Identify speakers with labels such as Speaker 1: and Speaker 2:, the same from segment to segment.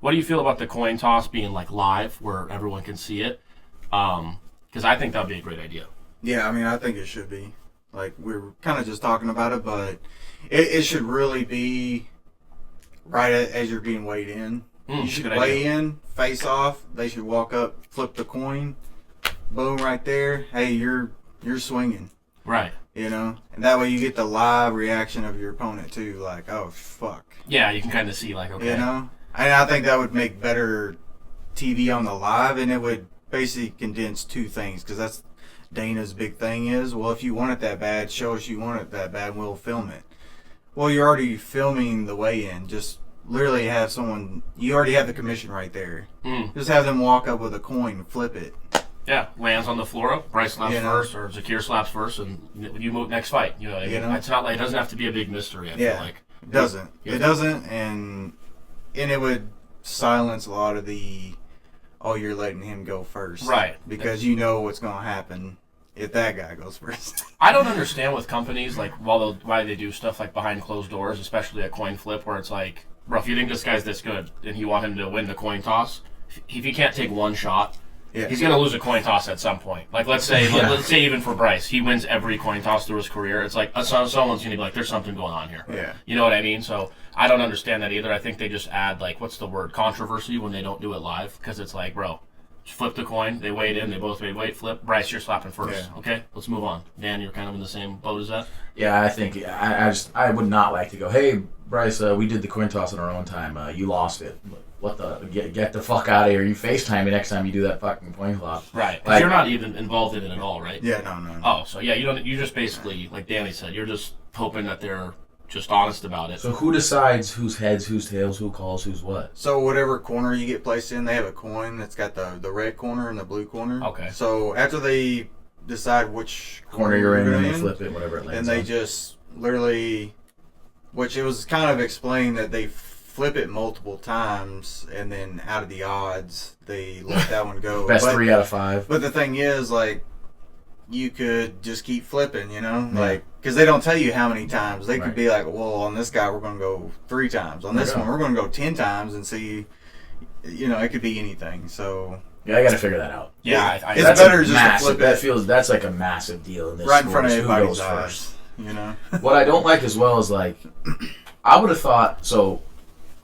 Speaker 1: What do you feel about the coin toss being like live where everyone can see it? Because I think that would be a great idea.
Speaker 2: Yeah, I mean, I think it should be. Like, we were kind of just talking about it, but it should really be right as you're being weighed in. You should weigh in, face off. They should walk up, flip the coin, boom, right there. Hey, you're swinging.
Speaker 1: Right.
Speaker 2: You know? And that way you get the live reaction of your opponent, too. Like, oh, fuck.
Speaker 1: Yeah, you can kind of see, like, okay.
Speaker 2: You know? And I think that would make better TV on the live, and it would basically condense two things, because that's Dana's big thing is, well, if you want it that bad, show us you want it that bad, and we'll film it. Well, you're already filming the weigh-in. Just literally have someone, you already have the commission right there. Just have them walk up with a coin, flip it.
Speaker 1: Yeah, lands on the floor. Brice slaps first, or Zakir slaps first, and you move next fight. You know, it's not like it doesn't have to be a big mystery. I feel like
Speaker 2: it doesn't. It doesn't, and it would silence a lot of the, oh, you're letting him go first,
Speaker 1: right?
Speaker 2: Because you know what's going to happen if that guy goes first.
Speaker 1: I don't understand with companies like why they do stuff like behind closed doors, especially a coin flip, where it's like, bro, if you think this guy's this good and you want him to win the coin toss, if he can't take one shot. Yeah. He's gonna lose a coin toss at some point. Like let's say even for Brice, he wins every coin toss through his career. It's like someone's gonna be like, "There's something going on here."
Speaker 2: Yeah.
Speaker 1: You know what I mean? So I don't understand that either. I think they just add like what's the word, controversy when they don't do it live, because it's like, bro, just flip the coin. They weighed in. They both made weight. Flip. Brice, you're slapping first. Yeah. Okay, let's move on. Dan, you're kind of in the same boat as that.
Speaker 3: Yeah, I think I would not like to go, hey Brice, we did the coin toss in our own time. You lost it. What the get the fuck out of here! You FaceTime me next time you do that fucking coin flop.
Speaker 1: Right, because you're not even involved in it at all, right?
Speaker 2: Yeah, no.
Speaker 1: Oh, so yeah, you just basically, like Danny said, you're just hoping that they're just honest about it.
Speaker 3: So who decides whose heads, whose tails, who calls, who's what?
Speaker 2: So whatever corner you get placed in, they have a coin that's got the red corner and the blue corner.
Speaker 1: Okay.
Speaker 2: So after they decide which
Speaker 3: corner you're in, and they flip it, whatever it lands
Speaker 2: and they just literally, which it was kind of explained that they flip it multiple times, and then out of the odds, they let that one go.
Speaker 3: Best 3 out of 5.
Speaker 2: But the thing is, like, you could just keep flipping, you know? Yeah. Like, because they don't tell you how many times. They could be like, well, on this guy, we're going to go 3 times. On this one, we're going to go 10 times and see, you know, it could be anything. So...
Speaker 3: Yeah, I got to figure that out.
Speaker 1: Yeah,
Speaker 2: it's better just to flip it.
Speaker 3: That's like a massive deal in this
Speaker 2: right in front of everybody's
Speaker 3: eyes.
Speaker 2: First, you know?
Speaker 3: What I don't like as well is, like, I would have thought, so...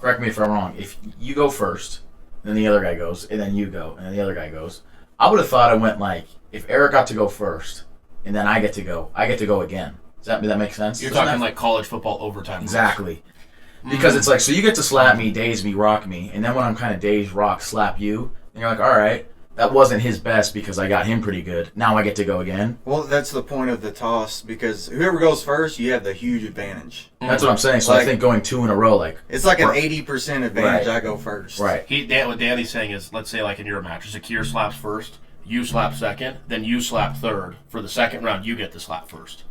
Speaker 3: Correct me if I'm wrong. If you go first, then the other guy goes, and then you go, and then the other guy goes. I would have thought it went like, if Eric got to go first, and then I get to go again. Does that make sense?
Speaker 1: You're talking like college football overtime.
Speaker 3: Exactly. Because it's like, so you get to slap me, daze me, rock me, and then when I'm kind of dazed, rock, slap you, and you're like, all right, that wasn't his best because I got him pretty good. Now I get to go again.
Speaker 2: Well, that's the point of the toss, because whoever goes first, you have the huge advantage.
Speaker 3: That's what I'm saying. So like, I think going 2 in a row, like...
Speaker 2: It's like an 80% advantage. Right. I go first.
Speaker 3: Right.
Speaker 1: What Danny's saying is, let's say like in your match, Zakir slaps first, you slap second, then you slap third. For the second round, you get to slap first.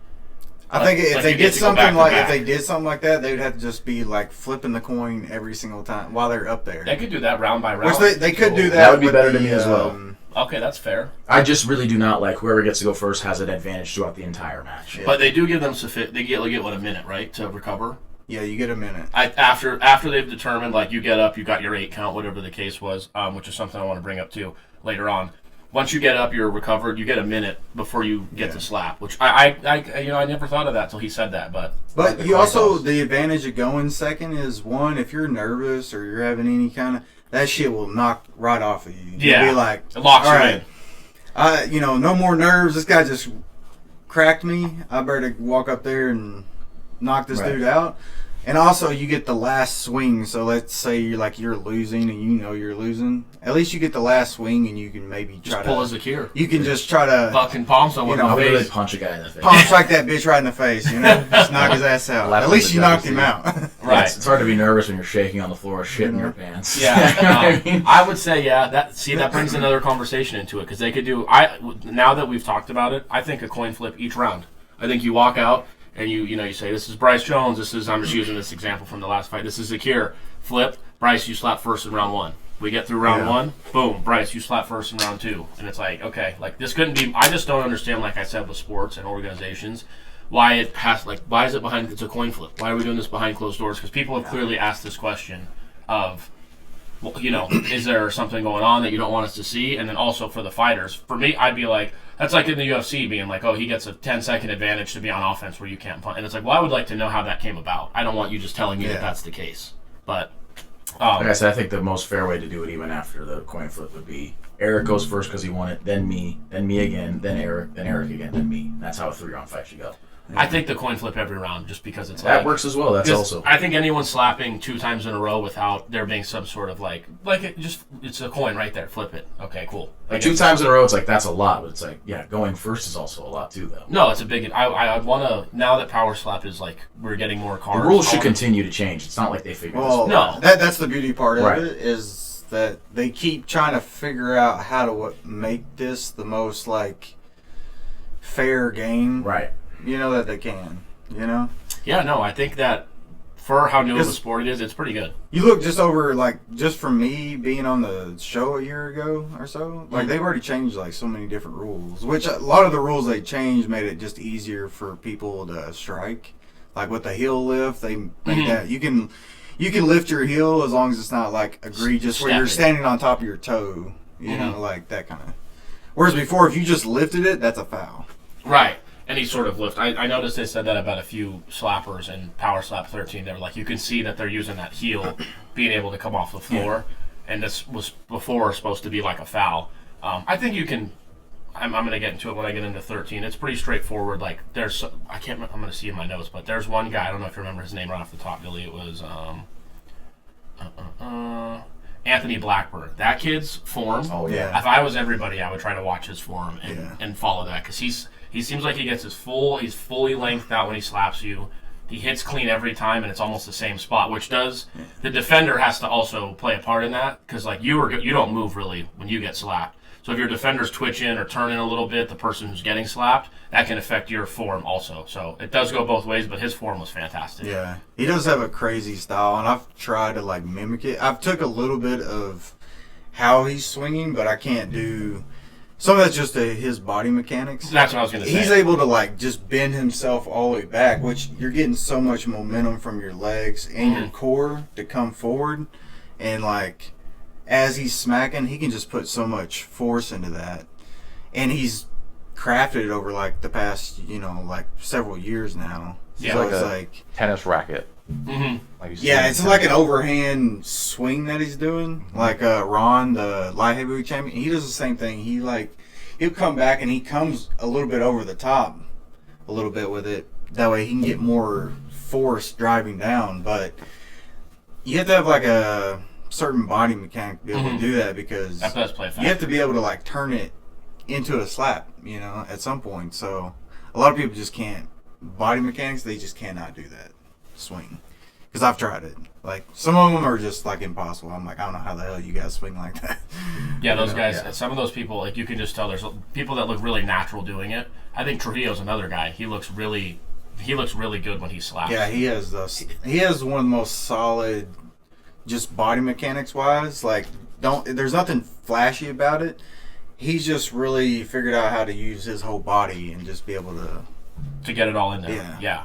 Speaker 2: I think if they did something like that, they would have to just be like flipping the coin every single time while they're up there.
Speaker 1: They could do that round by round.
Speaker 2: Which they could do that.
Speaker 3: That would be better to me as well.
Speaker 1: Okay, that's fair.
Speaker 3: I just really do not like whoever gets to go first has an advantage throughout the entire match.
Speaker 1: Yeah. But they do give them they get a minute, right, to recover.
Speaker 2: Yeah, you get a minute.
Speaker 1: After they've determined, like, you get up, you got your 8 count, whatever the case was, which is something I want to bring up too later on. Once you get up, you're recovered. You get a minute before you get to slap, which I never thought of that till he said that. But
Speaker 2: you also, the advantage of going second is, one, if you're nervous or you're having any kind of, that shit will knock right off of you. You'll be like,
Speaker 1: it locks you in.
Speaker 2: No more nerves. This guy just cracked me. I better walk up there and knock this dude out. And also, you get the last swing. So let's say you're losing and you know you're losing. At least you get the last swing and you can maybe try
Speaker 1: to pull a Zakir.
Speaker 2: You can just try to
Speaker 1: fucking palm someone in the face.
Speaker 3: Really punch a guy in the face.
Speaker 2: Palm strike that bitch right in the face. You know, just knock his ass out. At least you knocked him out.
Speaker 1: Right.
Speaker 3: It's hard to be nervous when you're shaking on the floor, shit in your pants.
Speaker 1: Yeah. I would say that brings another conversation into it, because they could do. Now that we've talked about it, I think a coin flip each round. I think you walk out. And you say, this is Brice Jones. I'm just using this example from the last fight. This is Zakir. Flip. Brice, you slap first in round 1. We get through round 1. Boom. Brice, you slap first in round 2. And it's like, okay, like this couldn't be. I just don't understand, like I said, with sports and organizations, why is it behind? It's a coin flip. Why are we doing this behind closed doors? Because people have clearly asked this question of, well, is there something going on that you don't want us to see? And then also for the fighters, for me, I'd be like, that's like in the UFC being like, oh, he gets a 10-second advantage to be on offense where you can't punch. And it's like, well, I would like to know how that came about. I don't want you just telling me that that's the case. But
Speaker 3: like I said, I think the most fair way to do it, even after the coin flip, would be Eric goes first because he won it, then me again, then Eric again, then me. That's how a 3-round fight should go.
Speaker 1: I think the coin flip every round just because it's
Speaker 3: that works as well. That's also.
Speaker 1: I think anyone slapping 2 times in a row without there being some sort of it's a coin right there. Flip it. Okay, cool.
Speaker 3: Like 2 times in a row, it's like that's a lot, but it's like going first is also a lot too, though.
Speaker 1: No, it's a big. I want to now that power slap is like we're getting more cards.
Speaker 3: The rules should continue to change. It's not like they figured this out.
Speaker 1: No,
Speaker 2: that's the beauty part of it is that they keep trying to figure out how to make this the most like fair game.
Speaker 3: Right.
Speaker 2: That they can,
Speaker 1: Yeah, no, I think that for how new of a sport it is, it's pretty good.
Speaker 2: You look just from me being on the show a year ago or so, they've already changed so many different rules, which a lot of the rules they changed made it just easier for people to strike. Like with the heel lift, they make that you can lift your heel as long as it's not egregious where you're standing on top of your toe, like that kind of. Whereas before, if you just lifted it, that's a foul.
Speaker 1: Right. Any sort of lift. I noticed they said that about a few slappers in Power Slap 13. They were like, you can see that they're using that heel being able to come off the floor. Yeah. And this was before supposed to be like a foul. I think you can. I'm going to get into it when I get into 13. It's pretty straightforward. Like there's, I'm going to see in my notes, but there's one guy. I don't know if you remember his name right off the top, Billy. It was Anthony Blackburn. That kid's form.
Speaker 3: Oh yeah.
Speaker 1: If I was everybody, I would try to watch his form and follow that because he seems like he gets he's fully lengthed out when he slaps you. He hits clean every time, and it's almost the same spot, which the defender has to also play a part in that because you don't move really when you get slapped. So if your defender's twitching or turning a little bit, the person who's getting slapped, that can affect your form also. So it does go both ways, but his form was fantastic.
Speaker 2: Yeah, he does have a crazy style, and I've tried to mimic it. I've took a little bit of how he's swinging, but I can't do. Some of that's just his body mechanics.
Speaker 1: That's what I was going to say.
Speaker 2: He's able to just bend himself all the way back, which you're getting so much momentum from your legs and your core to come forward. And as he's smacking, he can just put so much force into that. And he's crafted it over the past, several years now.
Speaker 4: Yeah,
Speaker 2: so
Speaker 4: it's like tennis racket.
Speaker 1: Mm-hmm.
Speaker 2: It's like an overhand swing that he's doing. Like Ron, the light heavyweight champion, he does the same thing. He'll come back and he comes a little bit over the top, a little bit with it. That way he can get more force driving down. But you have to have a certain body mechanic to be able to do that because
Speaker 1: that does play a factor.
Speaker 2: You have to be able to turn it into a slap, at some point. So a lot of people just can't. Body mechanics, they just cannot do that swing. Because I've tried it. Some of them are just impossible. I'm I don't know how the hell you guys swing like that.
Speaker 1: Yeah, those guys, some of those people, you can just tell there's people that look really natural doing it. I think Trujillo's another guy. He looks really good when he slaps.
Speaker 2: Yeah, he has one of the most solid, just body mechanics wise. There's nothing flashy about it. He's just really figured out how to use his whole body and just be able to
Speaker 1: get it all in there. Yeah.